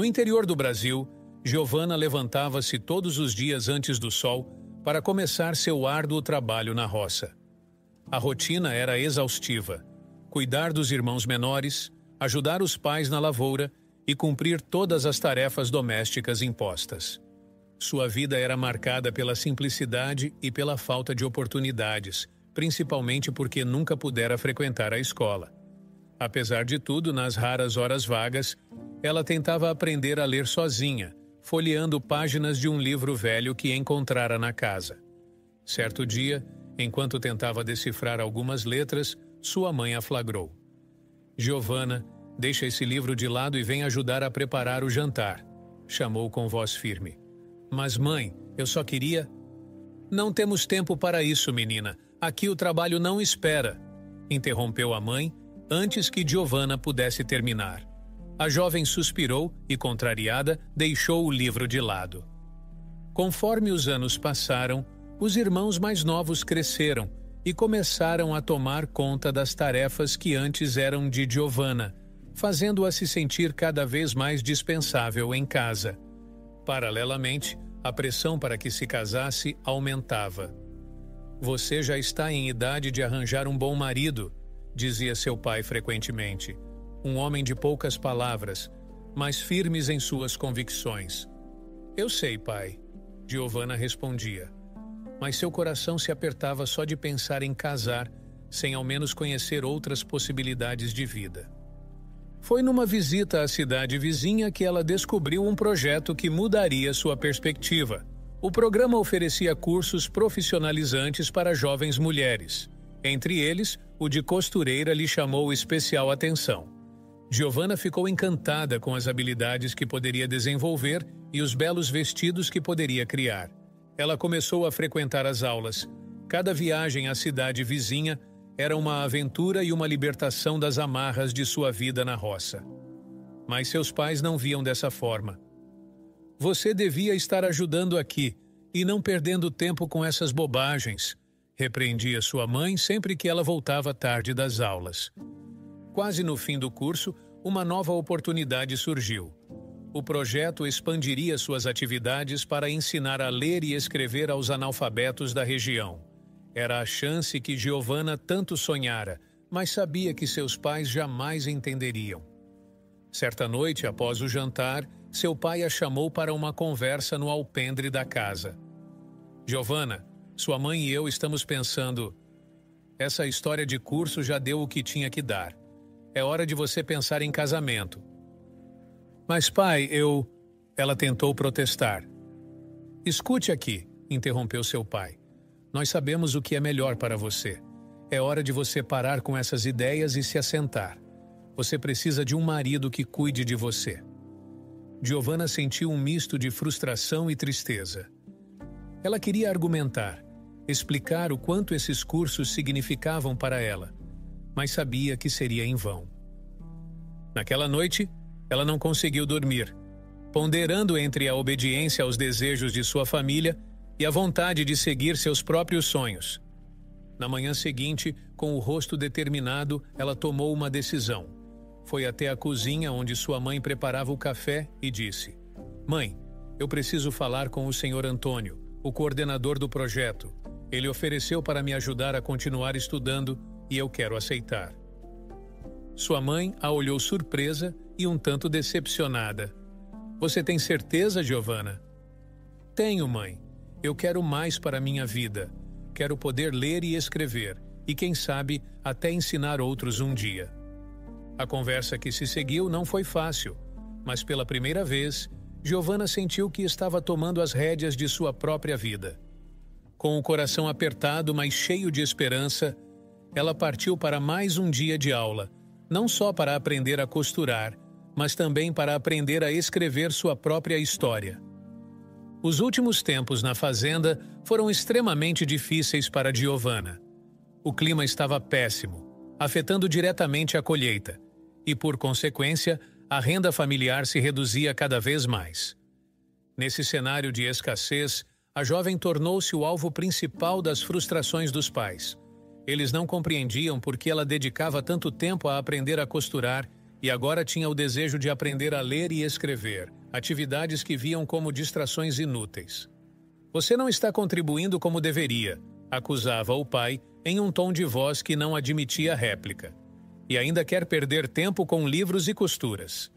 No interior do Brasil, Giovana levantava-se todos os dias antes do sol para começar seu árduo trabalho na roça. A rotina era exaustiva: cuidar dos irmãos menores, ajudar os pais na lavoura e cumprir todas as tarefas domésticas impostas. Sua vida era marcada pela simplicidade e pela falta de oportunidades, principalmente porque nunca pudera frequentar a escola. Apesar de tudo, nas raras horas vagas, ela tentava aprender a ler sozinha, folheando páginas de um livro velho que encontrara na casa. Certo dia, enquanto tentava decifrar algumas letras, sua mãe a flagrou. "Giovana, deixa esse livro de lado e vem ajudar a preparar o jantar", chamou com voz firme. "Mas mãe, eu só queria..." "Não temos tempo para isso, menina. Aqui o trabalho não espera", interrompeu a mãe antes que Giovana pudesse terminar. A jovem suspirou e, contrariada, deixou o livro de lado. Conforme os anos passaram, os irmãos mais novos cresceram e começaram a tomar conta das tarefas que antes eram de Giovana, fazendo-a se sentir cada vez mais dispensável em casa. Paralelamente, a pressão para que se casasse aumentava. "Você já está em idade de arranjar um bom marido", dizia seu pai frequentemente. Um homem de poucas palavras, mas firmes em suas convicções. "Eu sei, pai", Giovana respondia. Mas seu coração se apertava só de pensar em casar, sem ao menos conhecer outras possibilidades de vida. Foi numa visita à cidade vizinha que ela descobriu um projeto que mudaria sua perspectiva. O programa oferecia cursos profissionalizantes para jovens mulheres. Entre eles, o de costureira lhe chamou especial atenção. Giovana ficou encantada com as habilidades que poderia desenvolver e os belos vestidos que poderia criar. Ela começou a frequentar as aulas. Cada viagem à cidade vizinha era uma aventura e uma libertação das amarras de sua vida na roça. Mas seus pais não viam dessa forma. "Você devia estar ajudando aqui e não perdendo tempo com essas bobagens", repreendia sua mãe sempre que ela voltava tarde das aulas. Quase no fim do curso, uma nova oportunidade surgiu. O projeto expandiria suas atividades para ensinar a ler e escrever aos analfabetos da região. Era a chance que Giovana tanto sonhara, mas sabia que seus pais jamais entenderiam. Certa noite, após o jantar, seu pai a chamou para uma conversa no alpendre da casa. "Giovana, sua mãe e eu estamos pensando... Essa história de curso já deu o que tinha que dar. É hora de você pensar em casamento." "Mas pai, eu..." Ela tentou protestar. "Escute aqui", interrompeu seu pai. "Nós sabemos o que é melhor para você. É hora de você parar com essas ideias e se assentar. Você precisa de um marido que cuide de você." Giovana sentiu um misto de frustração e tristeza. Ela queria argumentar, explicar o quanto esses cursos significavam para ela, mas sabia que seria em vão. Naquela noite, ela não conseguiu dormir, ponderando entre a obediência aos desejos de sua família e a vontade de seguir seus próprios sonhos. Na manhã seguinte, com o rosto determinado, ela tomou uma decisão. Foi até a cozinha onde sua mãe preparava o café e disse: "Mãe, eu preciso falar com o senhor Antônio, o coordenador do projeto. Ele ofereceu para me ajudar a continuar estudando e eu quero aceitar." Sua mãe a olhou surpresa e um tanto decepcionada. "Você tem certeza, Giovana?" "Tenho, mãe. Eu quero mais para minha vida. Quero poder ler e escrever, e quem sabe até ensinar outros um dia." A conversa que se seguiu não foi fácil, mas pela primeira vez, Giovana sentiu que estava tomando as rédeas de sua própria vida. Com o coração apertado, mas cheio de esperança, ela partiu para mais um dia de aula, não só para aprender a costurar, mas também para aprender a escrever sua própria história. Os últimos tempos na fazenda foram extremamente difíceis para Giovana. O clima estava péssimo, afetando diretamente a colheita, e, por consequência, a renda familiar se reduzia cada vez mais. Nesse cenário de escassez, a jovem tornou-se o alvo principal das frustrações dos pais. Eles não compreendiam por que ela dedicava tanto tempo a aprender a costurar e agora tinha o desejo de aprender a ler e escrever, atividades que viam como distrações inúteis. Você não está contribuindo como deveria, acusava o pai em um tom de voz que não admitia réplica. E ainda quer perder tempo com livros e costuras.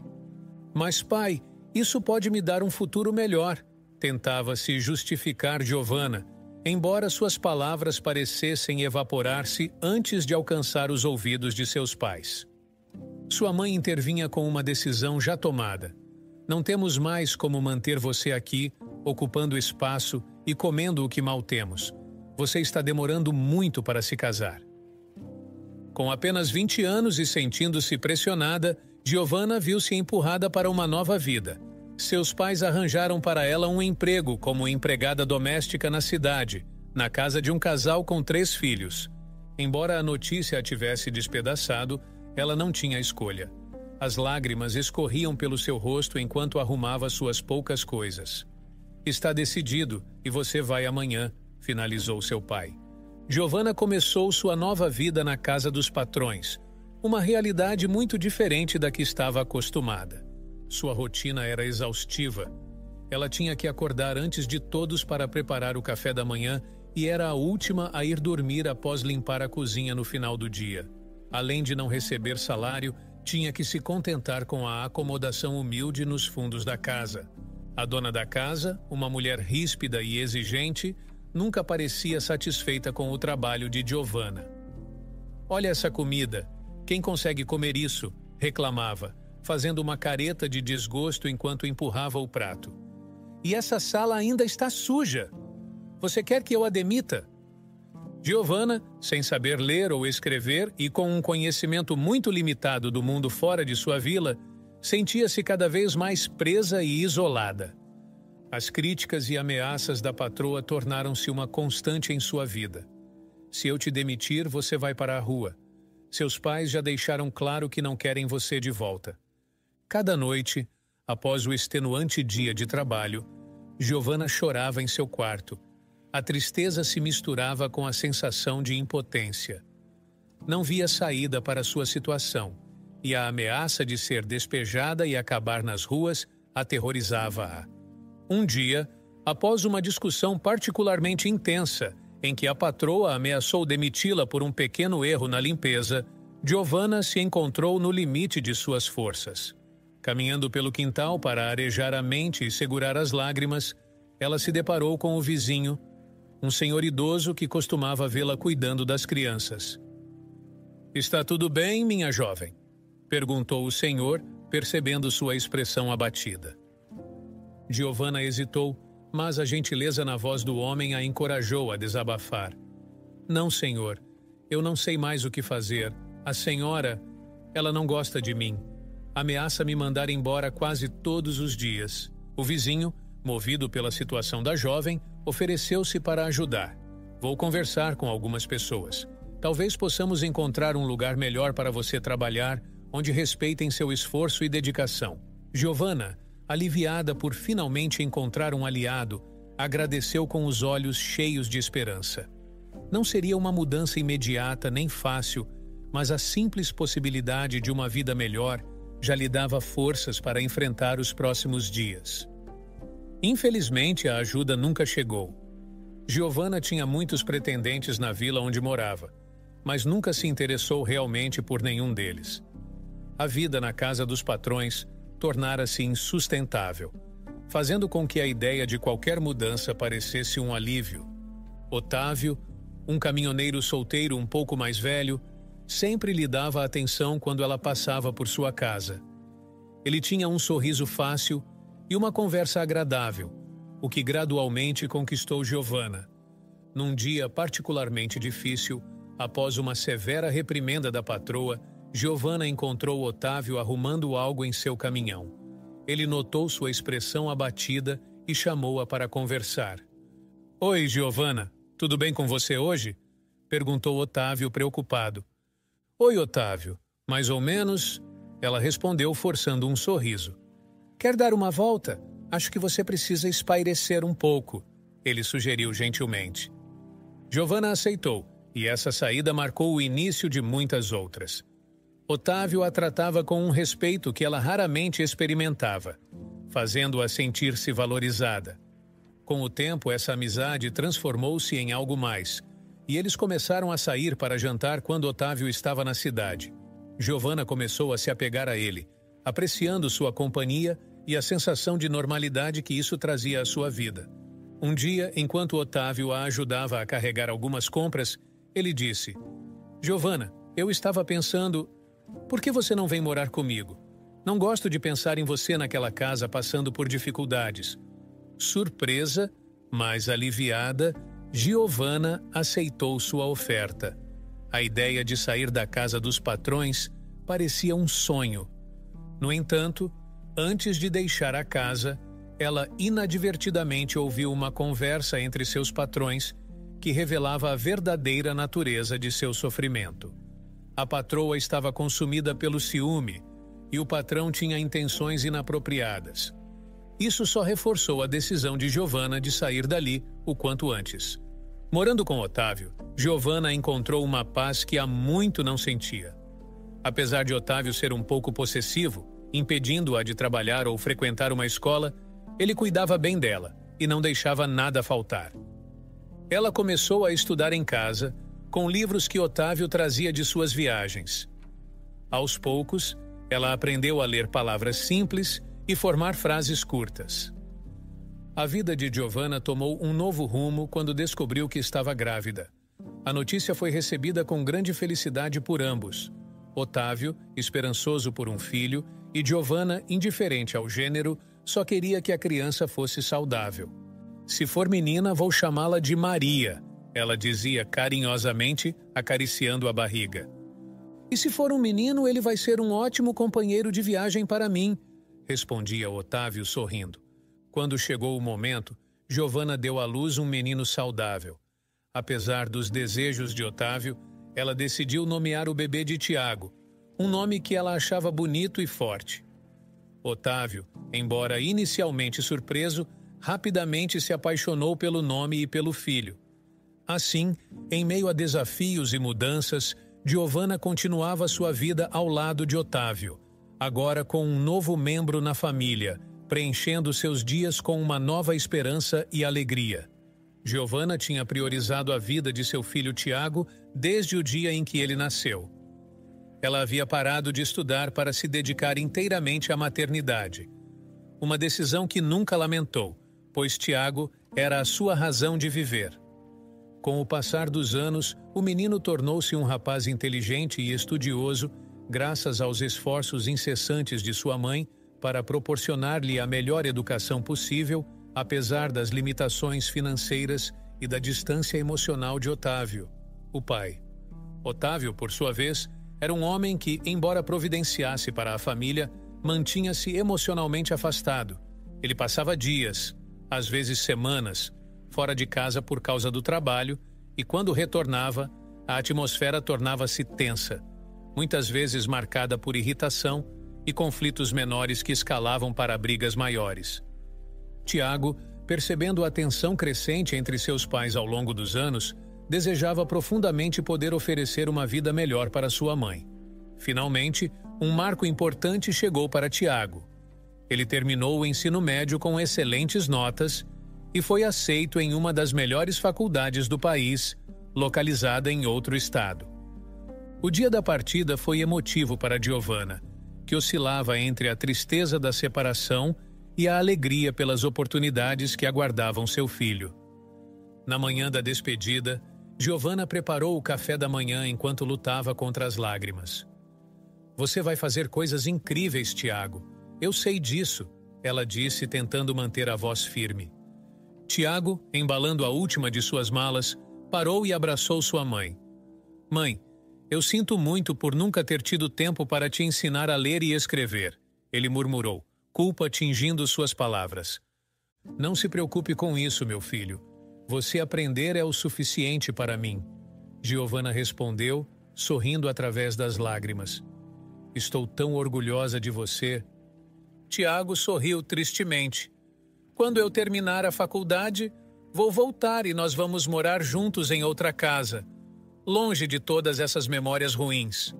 Mas, pai, isso pode me dar um futuro melhor, tentava se justificar Giovanna, embora suas palavras parecessem evaporar-se antes de alcançar os ouvidos de seus pais. Sua mãe intervinha com uma decisão já tomada. Não temos mais como manter você aqui, ocupando espaço e comendo o que mal temos. Você está demorando muito para se casar. Com apenas 20 anos e sentindo-se pressionada, Giovanna viu-se empurrada para uma nova vida. Seus pais arranjaram para ela um emprego como empregada doméstica na cidade, na casa de um casal com 3 filhos. Embora a notícia a tivesse despedaçado, ela não tinha escolha. As lágrimas escorriam pelo seu rosto enquanto arrumava suas poucas coisas. Está decidido e você vai amanhã, finalizou seu pai. Giovanna começou sua nova vida na casa dos patrões, uma realidade muito diferente da que estava acostumada. Sua rotina era exaustiva. Ela tinha que acordar antes de todos para preparar o café da manhã e era a última a ir dormir após limpar a cozinha no final do dia. Além de não receber salário, tinha que se contentar com a acomodação humilde nos fundos da casa. A dona da casa, uma mulher ríspida e exigente, nunca parecia satisfeita com o trabalho de Giovanna. "Olha essa comida. Quem consegue comer isso?", reclamava, fazendo uma careta de desgosto enquanto empurrava o prato. "E essa sala ainda está suja. Você quer que eu a demita?" Giovanna, sem saber ler ou escrever e com um conhecimento muito limitado do mundo fora de sua vila, sentia-se cada vez mais presa e isolada. As críticas e ameaças da patroa tornaram-se uma constante em sua vida. "Se eu te demitir, você vai para a rua. Seus pais já deixaram claro que não querem você de volta." Cada noite, após o extenuante dia de trabalho, Giovanna chorava em seu quarto. A tristeza se misturava com a sensação de impotência. Não via saída para sua situação, e a ameaça de ser despejada e acabar nas ruas aterrorizava-a. Um dia, após uma discussão particularmente intensa, em que a patroa ameaçou demiti-la por um pequeno erro na limpeza, Giovanna se encontrou no limite de suas forças. Caminhando pelo quintal para arejar a mente e segurar as lágrimas, ela se deparou com o vizinho, um senhor idoso que costumava vê-la cuidando das crianças. "Está tudo bem, minha jovem?", perguntou o senhor, percebendo sua expressão abatida. Giovanna hesitou, mas a gentileza na voz do homem a encorajou a desabafar. "Não, senhor. Eu não sei mais o que fazer. A senhora, ela não gosta de mim. Ameaça me mandar embora quase todos os dias." O vizinho, movido pela situação da jovem, ofereceu-se para ajudar. "Vou conversar com algumas pessoas. Talvez possamos encontrar um lugar melhor para você trabalhar, onde respeitem seu esforço e dedicação." Giovanna, aliviada por finalmente encontrar um aliado, agradeceu com os olhos cheios de esperança. Não seria uma mudança imediata nem fácil, mas a simples possibilidade de uma vida melhor já lhe dava forças para enfrentar os próximos dias. Infelizmente, a ajuda nunca chegou. Giovanna tinha muitos pretendentes na vila onde morava, mas nunca se interessou realmente por nenhum deles. A vida na casa dos patrões tornara-se insustentável, fazendo com que a ideia de qualquer mudança parecesse um alívio. Otávio, um caminhoneiro solteiro um pouco mais velho, sempre lhe dava atenção quando ela passava por sua casa. Ele tinha um sorriso fácil e uma conversa agradável, o que gradualmente conquistou Giovanna. Num dia particularmente difícil, após uma severa reprimenda da patroa, Giovanna encontrou Otávio arrumando algo em seu caminhão. Ele notou sua expressão abatida e chamou-a para conversar. "Oi, Giovanna, tudo bem com você hoje?", perguntou Otávio preocupado. "Oi, Otávio, mais ou menos", ela respondeu forçando um sorriso. "Quer dar uma volta? Acho que você precisa espairecer um pouco", ele sugeriu gentilmente. Giovanna aceitou, e essa saída marcou o início de muitas outras. Otávio a tratava com um respeito que ela raramente experimentava, fazendo-a sentir-se valorizada. Com o tempo, essa amizade transformou-se em algo mais, e eles começaram a sair para jantar quando Otávio estava na cidade. Giovanna começou a se apegar a ele, apreciando sua companhia e a sensação de normalidade que isso trazia à sua vida. Um dia, enquanto Otávio a ajudava a carregar algumas compras, ele disse: Giovanna, eu estava pensando, por que você não vem morar comigo? Não gosto de pensar em você naquela casa passando por dificuldades. Surpresa, mas aliviada, Giovanna aceitou sua oferta. A ideia de sair da casa dos patrões parecia um sonho. No entanto, antes de deixar a casa, ela inadvertidamente ouviu uma conversa entre seus patrões que revelava a verdadeira natureza de seu sofrimento. A patroa estava consumida pelo ciúme e o patrão tinha intenções inapropriadas. Isso só reforçou a decisão de Giovanna de sair dali o quanto antes. Morando com Otávio, Giovanna encontrou uma paz que há muito não sentia. Apesar de Otávio ser um pouco possessivo, impedindo-a de trabalhar ou frequentar uma escola, ele cuidava bem dela e não deixava nada faltar. Ela começou a estudar em casa, com livros que Otávio trazia de suas viagens. Aos poucos, ela aprendeu a ler palavras simples e formar frases curtas. A vida de Giovanna tomou um novo rumo quando descobriu que estava grávida. A notícia foi recebida com grande felicidade por ambos. Otávio, esperançoso por um filho, e Giovanna, indiferente ao gênero, só queria que a criança fosse saudável. Se for menina, vou chamá-la de Maria, ela dizia carinhosamente, acariciando a barriga. E se for um menino, ele vai ser um ótimo companheiro de viagem para mim, respondia Otávio sorrindo. Quando chegou o momento, Giovanna deu à luz um menino saudável. Apesar dos desejos de Otávio, ela decidiu nomear o bebê de Tiago, um nome que ela achava bonito e forte. Otávio, embora inicialmente surpreso, rapidamente se apaixonou pelo nome e pelo filho. Assim, em meio a desafios e mudanças, Giovanna continuava sua vida ao lado de Otávio, agora com um novo membro na família, preenchendo seus dias com uma nova esperança e alegria. Giovanna tinha priorizado a vida de seu filho Tiago desde o dia em que ele nasceu. Ela havia parado de estudar para se dedicar inteiramente à maternidade. Uma decisão que nunca lamentou, pois Tiago era a sua razão de viver. Com o passar dos anos, o menino tornou-se um rapaz inteligente e estudioso, graças aos esforços incessantes de sua mãe para proporcionar-lhe a melhor educação possível, apesar das limitações financeiras e da distância emocional de Otávio, o pai. Otávio, por sua vez, era um homem que, embora providenciasse para a família, mantinha-se emocionalmente afastado. Ele passava dias, às vezes semanas, fora de casa por causa do trabalho e, quando retornava, a atmosfera tornava-se tensa, muitas vezes marcada por irritação e conflitos menores que escalavam para brigas maiores. Tiago, percebendo a tensão crescente entre seus pais ao longo dos anos, desejava profundamente poder oferecer uma vida melhor para sua mãe. Finalmente, um marco importante chegou para Tiago. Ele terminou o ensino médio com excelentes notas e foi aceito em uma das melhores faculdades do país, localizada em outro estado. O dia da partida foi emotivo para Giovanna, que oscilava entre a tristeza da separação e a alegria pelas oportunidades que aguardavam seu filho. Na manhã da despedida, Giovanna preparou o café da manhã enquanto lutava contra as lágrimas. Você vai fazer coisas incríveis, Tiago. Eu sei disso, ela disse, tentando manter a voz firme. Tiago, embalando a última de suas malas, parou e abraçou sua mãe. Mãe, eu sinto muito por nunca ter tido tempo para te ensinar a ler e escrever, ele murmurou, culpa tingindo suas palavras. Não se preocupe com isso, meu filho. Você aprender é o suficiente para mim. Giovanna respondeu, sorrindo através das lágrimas. Estou tão orgulhosa de você. Tiago sorriu tristemente. Quando eu terminar a faculdade, vou voltar e nós vamos morar juntos em outra casa, longe de todas essas memórias ruins.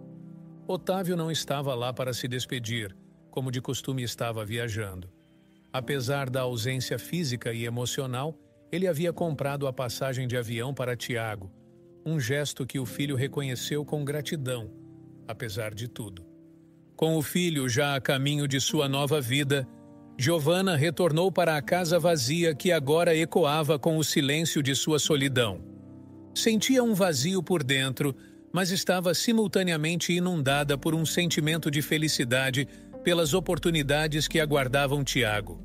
Otávio não estava lá para se despedir, como de costume estava viajando. Apesar da ausência física e emocional, ele havia comprado a passagem de avião para Tiago, um gesto que o filho reconheceu com gratidão, apesar de tudo. Com o filho já a caminho de sua nova vida, Giovanna retornou para a casa vazia que agora ecoava com o silêncio de sua solidão. Sentia um vazio por dentro, mas estava simultaneamente inundada por um sentimento de felicidade pelas oportunidades que aguardavam Tiago.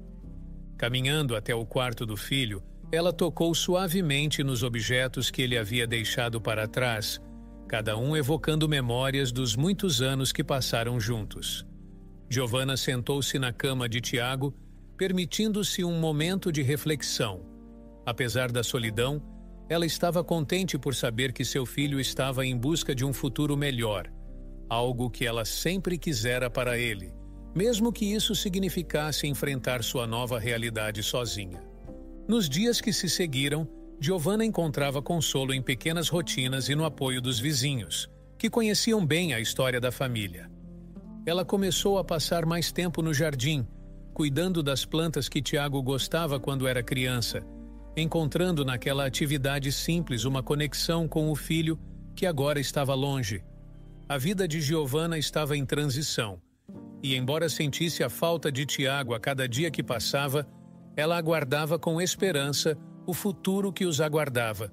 Caminhando até o quarto do filho, ela tocou suavemente nos objetos que ele havia deixado para trás, cada um evocando memórias dos muitos anos que passaram juntos. Giovanna sentou-se na cama de Tiago, permitindo-se um momento de reflexão. Apesar da solidão, ela estava contente por saber que seu filho estava em busca de um futuro melhor, algo que ela sempre quisera para ele, mesmo que isso significasse enfrentar sua nova realidade sozinha. Nos dias que se seguiram, Giovanna encontrava consolo em pequenas rotinas e no apoio dos vizinhos, que conheciam bem a história da família. Ela começou a passar mais tempo no jardim, cuidando das plantas que Tiago gostava quando era criança, encontrando naquela atividade simples uma conexão com o filho que agora estava longe. A vida de Giovanna estava em transição, e embora sentisse a falta de Tiago a cada dia que passava, ela aguardava com esperança o futuro que os aguardava,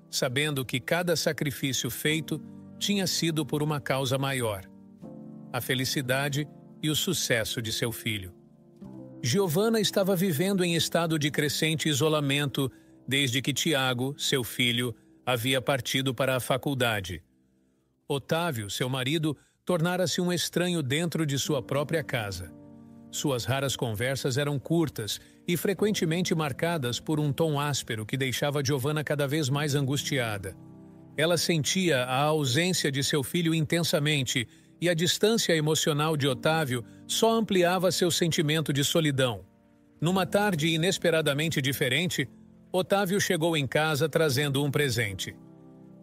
sabendo que cada sacrifício feito tinha sido por uma causa maior: a felicidade e o sucesso de seu filho. Giovanna estava vivendo em estado de crescente isolamento desde que Tiago, seu filho, havia partido para a faculdade. Otávio, seu marido, tornara-se um estranho dentro de sua própria casa. Suas raras conversas eram curtas e frequentemente marcadas por um tom áspero que deixava Giovanna cada vez mais angustiada. Ela sentia a ausência de seu filho intensamente e a distância emocional de Otávio só ampliava seu sentimento de solidão. Numa tarde inesperadamente diferente, Otávio chegou em casa trazendo um presente.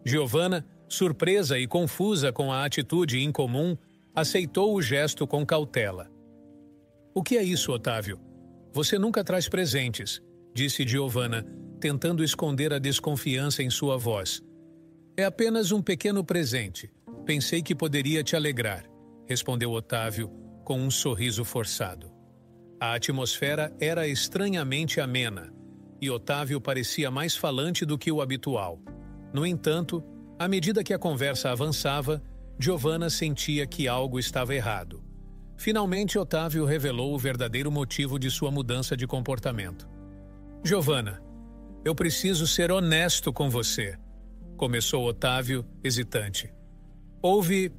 Giovanna, surpresa e confusa com a atitude incomum, aceitou o gesto com cautela. "O que é isso, Otávio? Você nunca traz presentes", disse Giovanna, tentando esconder a desconfiança em sua voz. "É apenas um pequeno presente. Pensei que poderia te alegrar", respondeu Otávio com um sorriso forçado. A atmosfera era estranhamente amena, e Otávio parecia mais falante do que o habitual. No entanto, à medida que a conversa avançava, Giovanna sentia que algo estava errado. Finalmente, Otávio revelou o verdadeiro motivo de sua mudança de comportamento. "Giovanna, eu preciso ser honesto com você", começou Otávio, hesitante. "Houve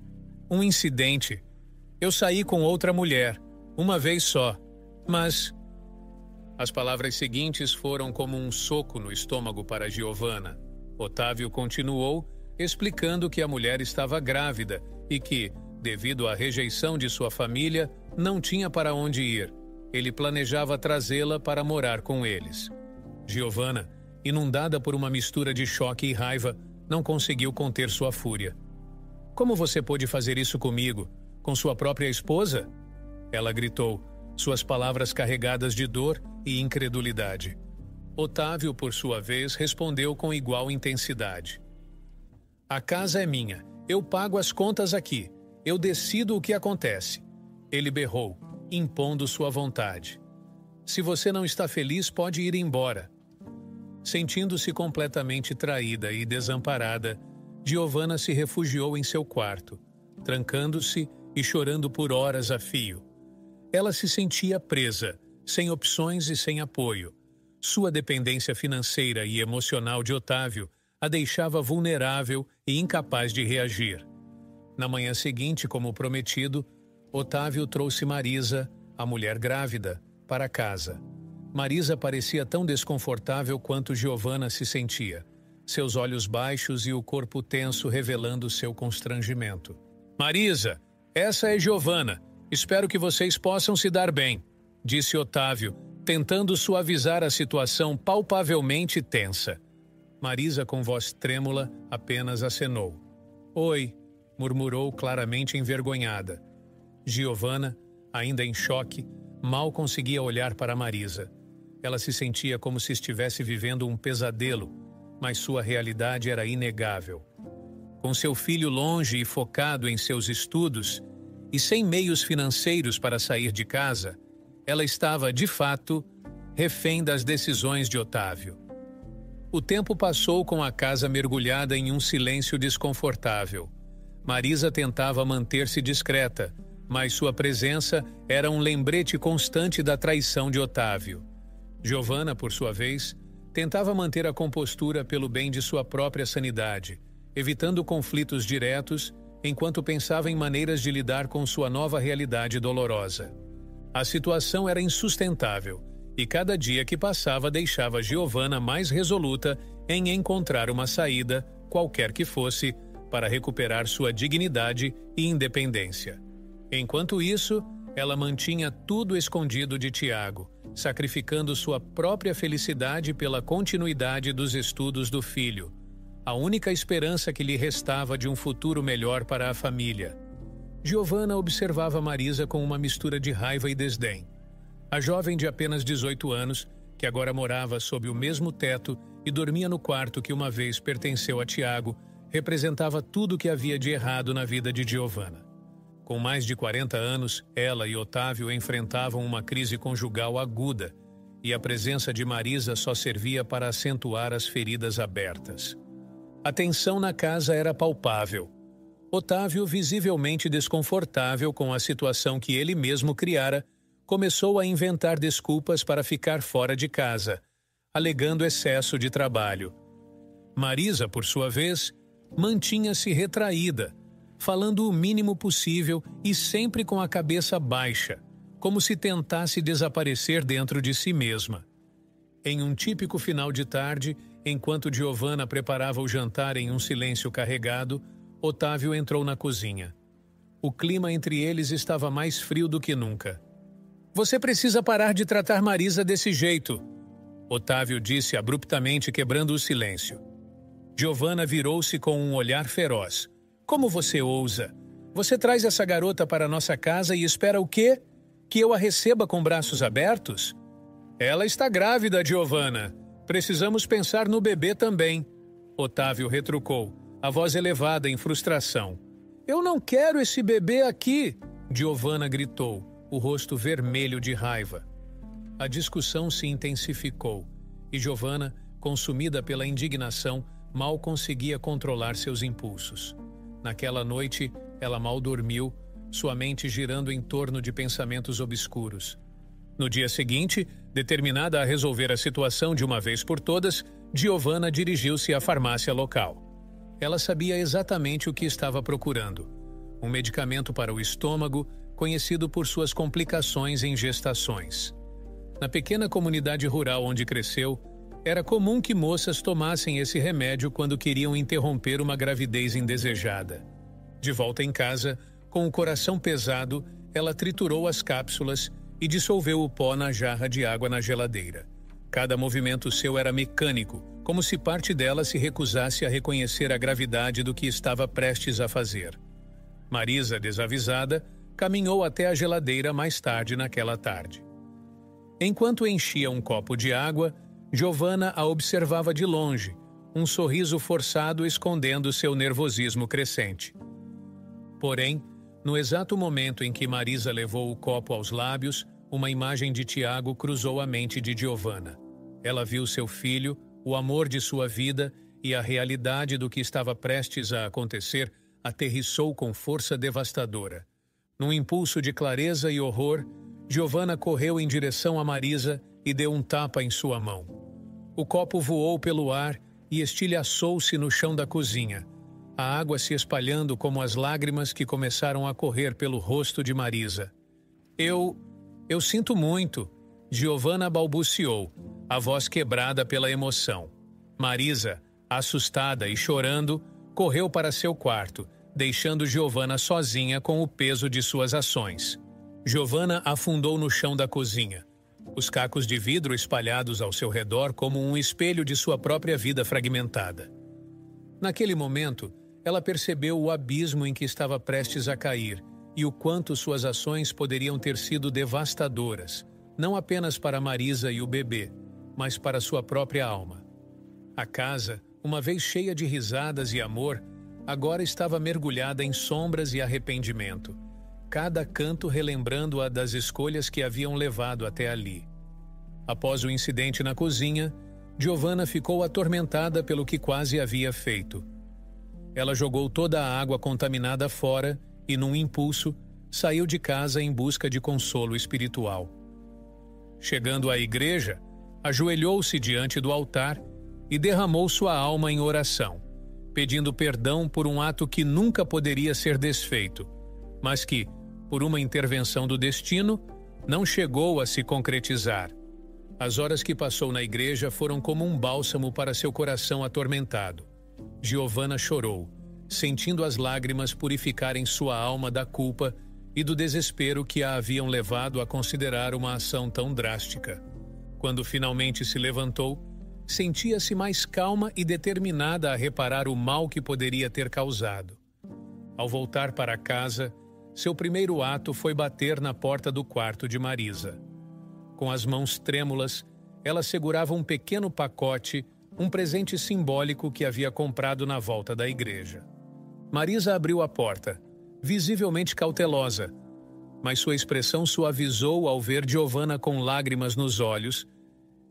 um incidente. Eu saí com outra mulher, uma vez só, mas..." As palavras seguintes foram como um soco no estômago para Giovanna. Otávio continuou, explicando que a mulher estava grávida e que, devido à rejeição de sua família, não tinha para onde ir. Ele planejava trazê-la para morar com eles. Giovanna, inundada por uma mistura de choque e raiva, não conseguiu conter sua fúria. "Como você pôde fazer isso comigo? Com sua própria esposa?" Ela gritou, suas palavras carregadas de dor e incredulidade. Otávio, por sua vez, respondeu com igual intensidade. "A casa é minha. Eu pago as contas aqui. Eu decido o que acontece." Ele berrou, impondo sua vontade. "Se você não está feliz, pode ir embora." Sentindo-se completamente traída e desamparada, Giovanna se refugiou em seu quarto, trancando-se e chorando por horas a fio. Ela se sentia presa, sem opções e sem apoio. Sua dependência financeira e emocional de Otávio a deixava vulnerável e incapaz de reagir. Na manhã seguinte, como prometido, Otávio trouxe Marisa, a mulher grávida, para casa. Marisa parecia tão desconfortável quanto Giovanna se sentia, seus olhos baixos e o corpo tenso revelando seu constrangimento. "Marisa, essa é Giovanna. Espero que vocês possam se dar bem", disse Otávio, tentando suavizar a situação palpavelmente tensa. Marisa, com voz trêmula, apenas acenou. "Oi, murmurou claramente envergonhada. Giovanna, ainda em choque, mal conseguia olhar para Marisa. Ela se sentia como se estivesse vivendo um pesadelo, mas sua realidade era inegável. Com seu filho longe e focado em seus estudos, e sem meios financeiros para sair de casa, ela estava, de fato, refém das decisões de Otávio. O tempo passou com a casa mergulhada em um silêncio desconfortável. Marisa tentava manter-se discreta, mas sua presença era um lembrete constante da traição de Otávio. Giovanna, por sua vez, tentava manter a compostura pelo bem de sua própria sanidade, evitando conflitos diretos, enquanto pensava em maneiras de lidar com sua nova realidade dolorosa. A situação era insustentável, e cada dia que passava deixava Giovanna mais resoluta em encontrar uma saída, qualquer que fosse, para recuperar sua dignidade e independência. Enquanto isso, ela mantinha tudo escondido de Tiago, sacrificando sua própria felicidade pela continuidade dos estudos do filho, a única esperança que lhe restava de um futuro melhor para a família. Giovanna observava Marisa com uma mistura de raiva e desdém. A jovem de apenas 18 anos, que agora morava sob o mesmo teto e dormia no quarto que uma vez pertenceu a Tiago, representava tudo o que havia de errado na vida de Giovanna. Com mais de 40 anos, ela e Otávio enfrentavam uma crise conjugal aguda, e a presença de Marisa só servia para acentuar as feridas abertas. A tensão na casa era palpável. Otávio, visivelmente desconfortável com a situação que ele mesmo criara, começou a inventar desculpas para ficar fora de casa, alegando excesso de trabalho. Marisa, por sua vez, mantinha-se retraída, falando o mínimo possível e sempre com a cabeça baixa, como se tentasse desaparecer dentro de si mesma. Em um típico final de tarde, enquanto Giovanna preparava o jantar em um silêncio carregado, Otávio entrou na cozinha. O clima entre eles estava mais frio do que nunca. "Você precisa parar de tratar Marisa desse jeito", Otávio disse abruptamente, quebrando o silêncio. Giovanna virou-se com um olhar feroz. "Como você ousa? Você traz essa garota para nossa casa e espera o quê? Que eu a receba com braços abertos?" "Ela está grávida, Giovanna. Precisamos pensar no bebê também", Otávio retrucou, a voz elevada em frustração. "Eu não quero esse bebê aqui", Giovanna gritou, o rosto vermelho de raiva. A discussão se intensificou, e Giovanna, consumida pela indignação, mal conseguia controlar seus impulsos. Naquela noite, ela mal dormiu, sua mente girando em torno de pensamentos obscuros. No dia seguinte, determinada a resolver a situação de uma vez por todas, Giovanna dirigiu-se à farmácia local. Ela sabia exatamente o que estava procurando: um medicamento para o estômago, conhecido por suas complicações em gestações. Na pequena comunidade rural onde cresceu, era comum que moças tomassem esse remédio quando queriam interromper uma gravidez indesejada. De volta em casa, com o coração pesado, ela triturou as cápsulas e dissolveu o pó na jarra de água na geladeira. Cada movimento seu era mecânico, como se parte dela se recusasse a reconhecer a gravidade do que estava prestes a fazer. Marisa, desavisada, caminhou até a geladeira mais tarde naquela tarde. Enquanto enchia um copo de água, Giovanna a observava de longe, um sorriso forçado escondendo seu nervosismo crescente. Porém, no exato momento em que Marisa levou o copo aos lábios, uma imagem de Tiago cruzou a mente de Giovanna. Ela viu seu filho, o amor de sua vida, e a realidade do que estava prestes a acontecer aterrissou com força devastadora. Num impulso de clareza e horror, Giovanna correu em direção a Marisa e deu um tapa em sua mão. O copo voou pelo ar e estilhaçou-se no chão da cozinha, a água se espalhando como as lágrimas que começaram a correr pelo rosto de Marisa. Eu sinto muito", Giovanna balbuciou, a voz quebrada pela emoção. Marisa, assustada e chorando, correu para seu quarto, deixando Giovanna sozinha com o peso de suas ações. Giovanna afundou no chão da cozinha, os cacos de vidro espalhados ao seu redor como um espelho de sua própria vida fragmentada. Naquele momento, ela percebeu o abismo em que estava prestes a cair e o quanto suas ações poderiam ter sido devastadoras, não apenas para Marisa e o bebê, mas para sua própria alma. A casa, uma vez cheia de risadas e amor, agora estava mergulhada em sombras e arrependimento, cada canto relembrando-a das escolhas que haviam levado até ali. Após o incidente na cozinha, Giovanna ficou atormentada pelo que quase havia feito. Ela jogou toda a água contaminada fora e, num impulso, saiu de casa em busca de consolo espiritual. Chegando à igreja, ajoelhou-se diante do altar e derramou sua alma em oração, pedindo perdão por um ato que nunca poderia ser desfeito, mas que, por uma intervenção do destino, não chegou a se concretizar. As horas que passou na igreja foram como um bálsamo para seu coração atormentado. Giovanna chorou, sentindo as lágrimas purificarem sua alma da culpa e do desespero que a haviam levado a considerar uma ação tão drástica. Quando finalmente se levantou, sentia-se mais calma e determinada a reparar o mal que poderia ter causado. Ao voltar para casa, seu primeiro ato foi bater na porta do quarto de Marisa. Com as mãos trêmulas, ela segurava um pequeno pacote, um presente simbólico que havia comprado na volta da igreja. Marisa abriu a porta, visivelmente cautelosa, mas sua expressão suavizou ao ver Giovanna com lágrimas nos olhos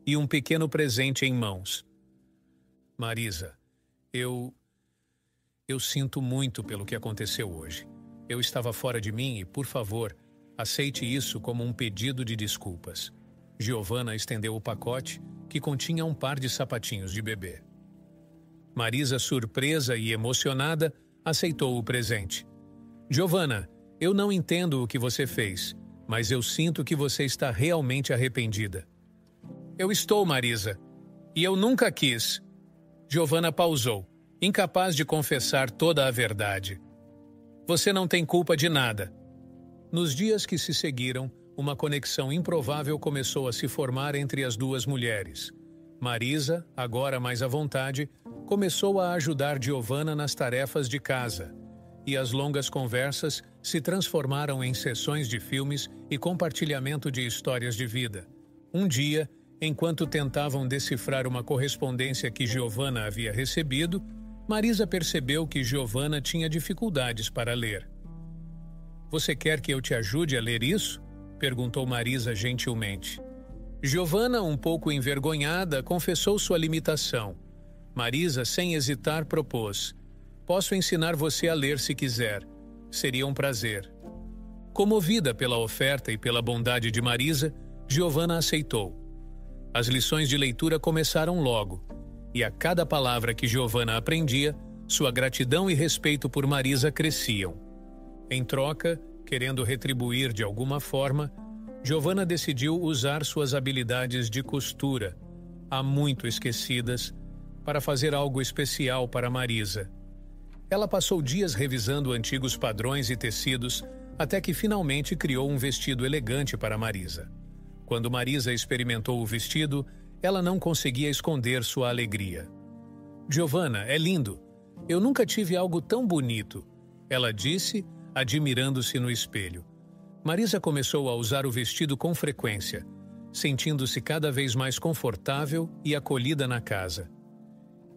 e um pequeno presente em mãos. Marisa, eu sinto muito pelo que aconteceu hoje. Eu estava fora de mim e, por favor, aceite isso como um pedido de desculpas. Giovanna estendeu o pacote, que continha um par de sapatinhos de bebê. Marisa, surpresa e emocionada, aceitou o presente. Giovanna, eu não entendo o que você fez, mas eu sinto que você está realmente arrependida. Eu estou, Marisa, e eu nunca quis. Giovanna pausou, incapaz de confessar toda a verdade. Você não tem culpa de nada. Nos dias que se seguiram, uma conexão improvável começou a se formar entre as duas mulheres. Marisa, agora mais à vontade, começou a ajudar Giovanna nas tarefas de casa, e as longas conversas se transformaram em sessões de filmes e compartilhamento de histórias de vida. Um dia, enquanto tentavam decifrar uma correspondência que Giovanna havia recebido, Marisa percebeu que Giovanna tinha dificuldades para ler. Você quer que eu te ajude a ler isso? Perguntou Marisa gentilmente. Giovanna, um pouco envergonhada, confessou sua limitação. Marisa, sem hesitar, propôs. Posso ensinar você a ler se quiser. Seria um prazer. Comovida pela oferta e pela bondade de Marisa, Giovanna aceitou. As lições de leitura começaram logo, e a cada palavra que Giovanna aprendia, sua gratidão e respeito por Marisa cresciam. Em troca, querendo retribuir de alguma forma, Giovanna decidiu usar suas habilidades de costura, há muito esquecidas, para fazer algo especial para Marisa. Ela passou dias revisando antigos padrões e tecidos, até que finalmente criou um vestido elegante para Marisa. Quando Marisa experimentou o vestido, ela não conseguia esconder sua alegria. Giovanna, é lindo. Eu nunca tive algo tão bonito, ela disse, admirando-se no espelho. Marisa começou a usar o vestido com frequência, sentindo-se cada vez mais confortável e acolhida na casa.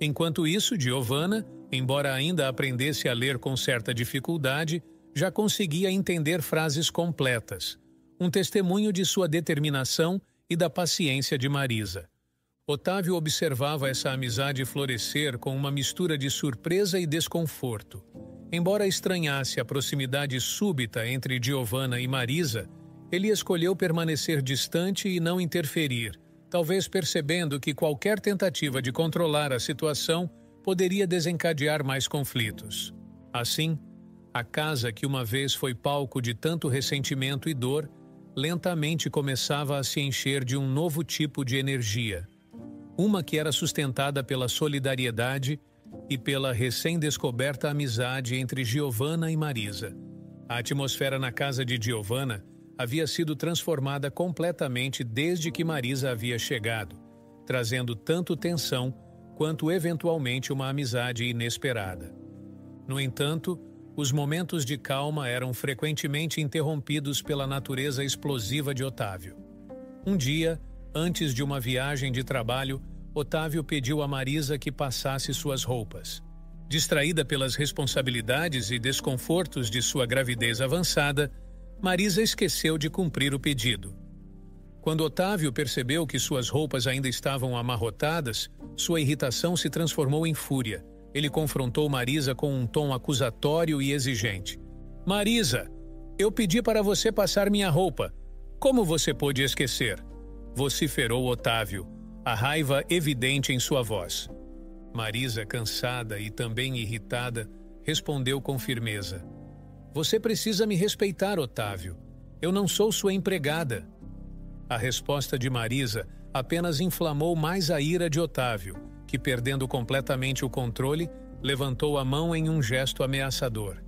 Enquanto isso, Giovanna, embora ainda aprendesse a ler com certa dificuldade, já conseguia entender frases completas, um testemunho de sua determinação e da paciência de Marisa. Otávio observava essa amizade florescer com uma mistura de surpresa e desconforto. Embora estranhasse a proximidade súbita entre Giovanna e Marisa, ele escolheu permanecer distante e não interferir, talvez percebendo que qualquer tentativa de controlar a situação poderia desencadear mais conflitos. Assim, a casa que uma vez foi palco de tanto ressentimento e dor, lentamente começava a se encher de um novo tipo de energia, uma que era sustentada pela solidariedade e pela recém-descoberta amizade entre Giovanna e Marisa. A atmosfera na casa de Giovanna havia sido transformada completamente desde que Marisa havia chegado, trazendo tanto tensão quanto eventualmente uma amizade inesperada. No entanto, os momentos de calma eram frequentemente interrompidos pela natureza explosiva de Otávio. Um dia, antes de uma viagem de trabalho, Otávio pediu a Marisa que passasse suas roupas. Distraída pelas responsabilidades e desconfortos de sua gravidez avançada, Marisa esqueceu de cumprir o pedido. Quando Otávio percebeu que suas roupas ainda estavam amarrotadas, sua irritação se transformou em fúria. Ele confrontou Marisa com um tom acusatório e exigente. "Marisa, eu pedi para você passar minha roupa. Como você pôde esquecer?" vociferou Otávio, a raiva evidente em sua voz. Marisa, cansada e também irritada, respondeu com firmeza. "Você precisa me respeitar, Otávio. Eu não sou sua empregada." A resposta de Marisa apenas inflamou mais a ira de Otávio, que, perdendo completamente o controle, levantou a mão em um gesto ameaçador.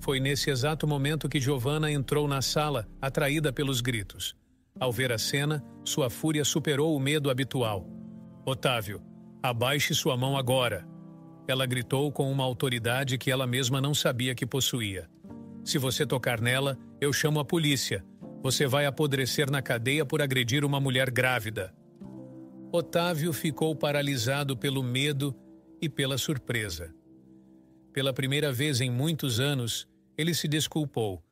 Foi nesse exato momento que Giovanna entrou na sala, atraída pelos gritos. Ao ver a cena, sua fúria superou o medo habitual. "Otávio, abaixe sua mão agora!" Ela gritou com uma autoridade que ela mesma não sabia que possuía. "Se você tocar nela, eu chamo a polícia. Você vai apodrecer na cadeia por agredir uma mulher grávida." Otávio ficou paralisado pelo medo e pela surpresa. Pela primeira vez em muitos anos, ele se desculpou,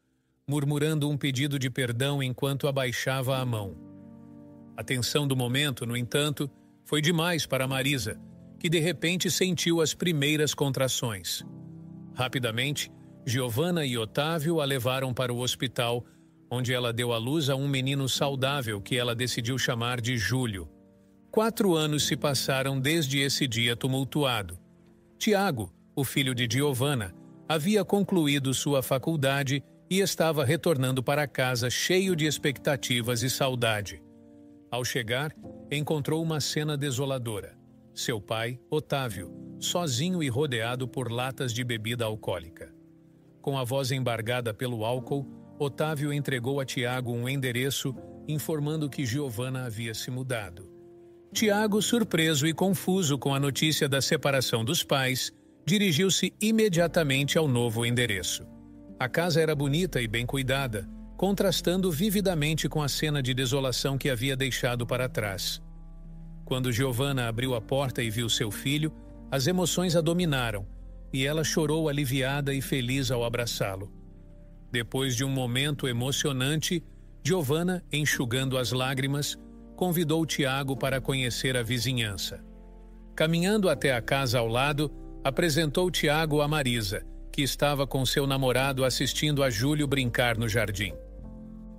murmurando um pedido de perdão enquanto abaixava a mão. A tensão do momento, no entanto, foi demais para Marisa, que de repente sentiu as primeiras contrações. Rapidamente, Giovanna e Otávio a levaram para o hospital, onde ela deu à luz a um menino saudável que ela decidiu chamar de Júlio. 4 anos se passaram desde esse dia tumultuado. Tiago, o filho de Giovanna, havia concluído sua faculdade e estava retornando para casa cheio de expectativas e saudade. Ao chegar, encontrou uma cena desoladora. Seu pai, Otávio, sozinho e rodeado por latas de bebida alcoólica. Com a voz embargada pelo álcool, Otávio entregou a Tiago um endereço, informando que Giovanna havia se mudado. Tiago, surpreso e confuso com a notícia da separação dos pais, dirigiu-se imediatamente ao novo endereço. A casa era bonita e bem cuidada, contrastando vividamente com a cena de desolação que havia deixado para trás. Quando Giovanna abriu a porta e viu seu filho, as emoções a dominaram, e ela chorou aliviada e feliz ao abraçá-lo. Depois de um momento emocionante, Giovanna, enxugando as lágrimas, convidou Tiago para conhecer a vizinhança. Caminhando até a casa ao lado, apresentou Tiago a Marisa, que estava com seu namorado assistindo a Júlio brincar no jardim.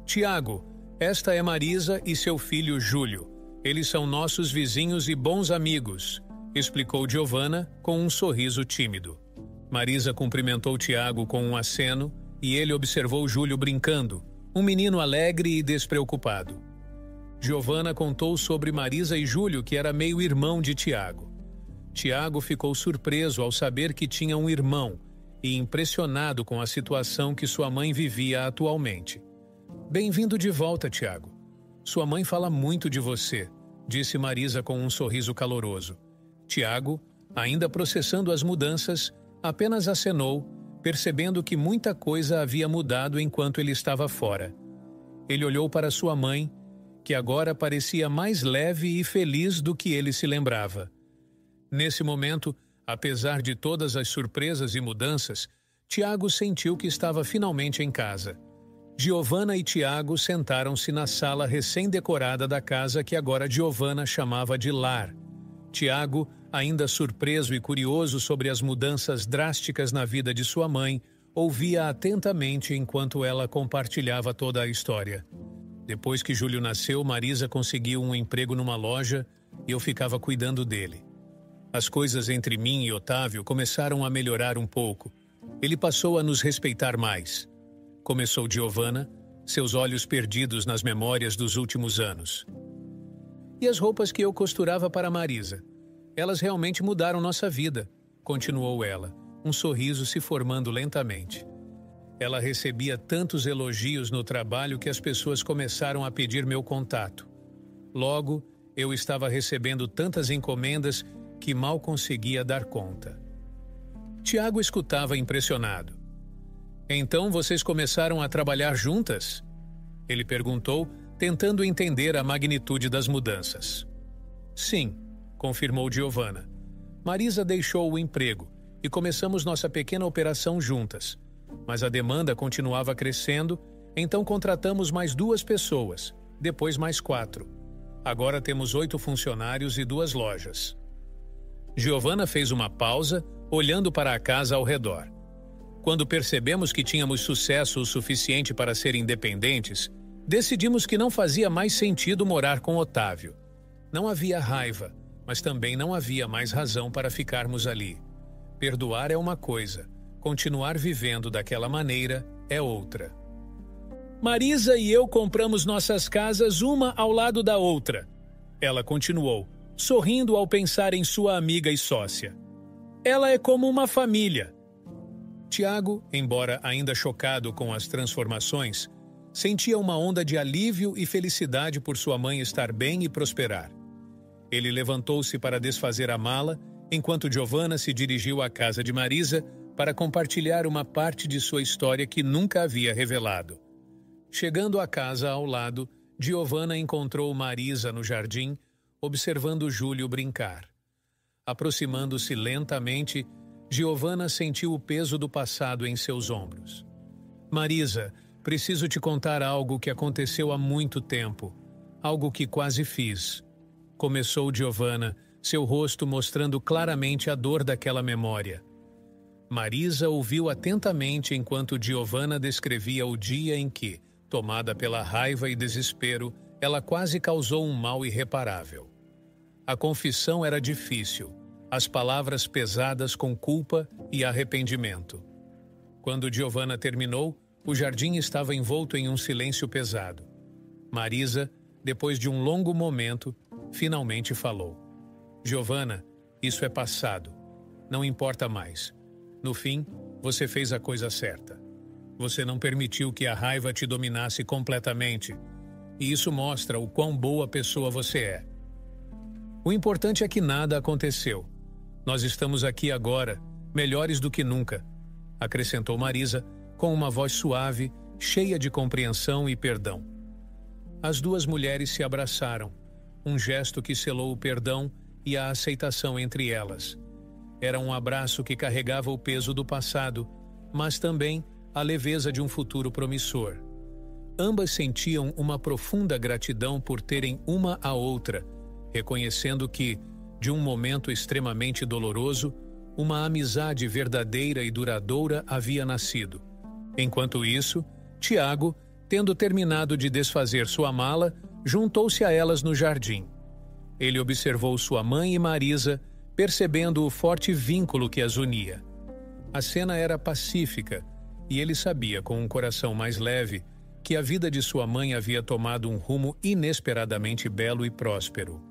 "Tiago, esta é Marisa e seu filho Júlio. Eles são nossos vizinhos e bons amigos", explicou Giovanna com um sorriso tímido. Marisa cumprimentou Tiago com um aceno e ele observou Júlio brincando, um menino alegre e despreocupado. Giovanna contou sobre Marisa e Júlio, que era meio-irmão de Tiago. Tiago ficou surpreso ao saber que tinha um irmão e impressionado com a situação que sua mãe vivia atualmente. "Bem-vindo de volta, Tiago. Sua mãe fala muito de você", disse Marisa com um sorriso caloroso. Tiago, ainda processando as mudanças, apenas acenou, percebendo que muita coisa havia mudado enquanto ele estava fora. Ele olhou para sua mãe, que agora parecia mais leve e feliz do que ele se lembrava. Nesse momento, apesar de todas as surpresas e mudanças, Tiago sentiu que estava finalmente em casa. Giovanna e Tiago sentaram-se na sala recém-decorada da casa que agora Giovanna chamava de lar. Tiago, ainda surpreso e curioso sobre as mudanças drásticas na vida de sua mãe, ouvia atentamente enquanto ela compartilhava toda a história. Depois que Júlio nasceu, Marisa conseguiu um emprego numa loja e eu ficava cuidando dele. As coisas entre mim e Otávio começaram a melhorar um pouco. Ele passou a nos respeitar mais. Começou Giovanna, seus olhos perdidos nas memórias dos últimos anos. "E as roupas que eu costurava para Marisa? Elas realmente mudaram nossa vida", continuou ela, um sorriso se formando lentamente. Ela recebia tantos elogios no trabalho que as pessoas começaram a pedir meu contato. Logo, eu estava recebendo tantas encomendas que mal conseguia dar conta. Tiago escutava impressionado. Então vocês começaram a trabalhar juntas? Ele perguntou, tentando entender a magnitude das mudanças. Sim, confirmou Giovanna. Marisa deixou o emprego e começamos nossa pequena operação juntas. Mas a demanda continuava crescendo, então contratamos mais 2 pessoas, depois mais 4. Agora temos 8 funcionários e 2 lojas. Giovanna fez uma pausa, olhando para a casa ao redor. Quando percebemos que tínhamos sucesso o suficiente para ser independentes, decidimos que não fazia mais sentido morar com Otávio. Não havia raiva, mas também não havia mais razão para ficarmos ali. Perdoar é uma coisa, continuar vivendo daquela maneira é outra. Marisa e eu compramos nossas casas uma ao lado da outra. Ela continuou, sorrindo ao pensar em sua amiga e sócia. Ela é como uma família. Tiago, embora ainda chocado com as transformações, sentia uma onda de alívio e felicidade por sua mãe estar bem e prosperar. Ele levantou-se para desfazer a mala, enquanto Giovanna se dirigiu à casa de Marisa para compartilhar uma parte de sua história que nunca havia revelado. Chegando à casa ao lado, Giovanna encontrou Marisa no jardim, observando Júlio brincar. Aproximando-se lentamente, Giovanna sentiu o peso do passado em seus ombros. Marisa, preciso te contar algo que aconteceu há muito tempo. Algo que quase fiz. Começou Giovanna, seu rosto mostrando claramente a dor daquela memória. Marisa ouviu atentamente enquanto Giovanna descrevia o dia em que, tomada pela raiva e desespero, ela quase causou um mal irreparável. A confissão era difícil, as palavras pesadas com culpa e arrependimento. Quando Giovanna terminou, o jardim estava envolto em um silêncio pesado. Marisa, depois de um longo momento, finalmente falou. Giovanna, isso é passado. Não importa mais. No fim, você fez a coisa certa. Você não permitiu que a raiva te dominasse completamente. E isso mostra o quão boa pessoa você é. O importante é que nada aconteceu. Nós estamos aqui agora, melhores do que nunca, acrescentou Marisa, com uma voz suave, cheia de compreensão e perdão. As 2 mulheres se abraçaram, um gesto que selou o perdão e a aceitação entre elas. Era um abraço que carregava o peso do passado, mas também a leveza de um futuro promissor. Ambas sentiam uma profunda gratidão por terem uma a outra, reconhecendo que, de um momento extremamente doloroso, uma amizade verdadeira e duradoura havia nascido. Enquanto isso, Tiago, tendo terminado de desfazer sua mala, juntou-se a elas no jardim. Ele observou sua mãe e Marisa, percebendo o forte vínculo que as unia. A cena era pacífica, e ele sabia, com um coração mais leve, que a vida de sua mãe havia tomado um rumo inesperadamente belo e próspero.